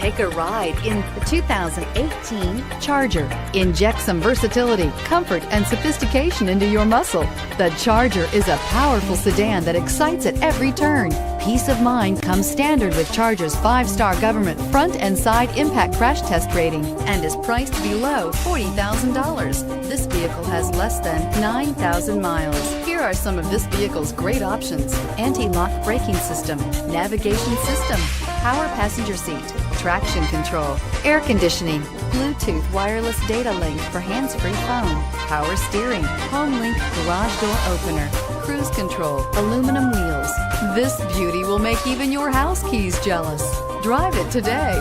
Take a ride in the 2018 Charger. Inject some versatility, comfort, and sophistication into your muscle. The Charger is a powerful sedan that excites at every turn. Peace of mind comes standard with Charger's 5-star government front and side impact crash test rating and is priced below $40,000. This vehicle has less than 9,000 miles. Here are some of this vehicle's great options: anti-lock braking system, navigation system, power passenger seat, traction control, air conditioning, Bluetooth wireless data link for hands-free phone, power steering, home link garage door opener, cruise control, aluminum wheels. This beauty will make even your house keys jealous. Drive it today.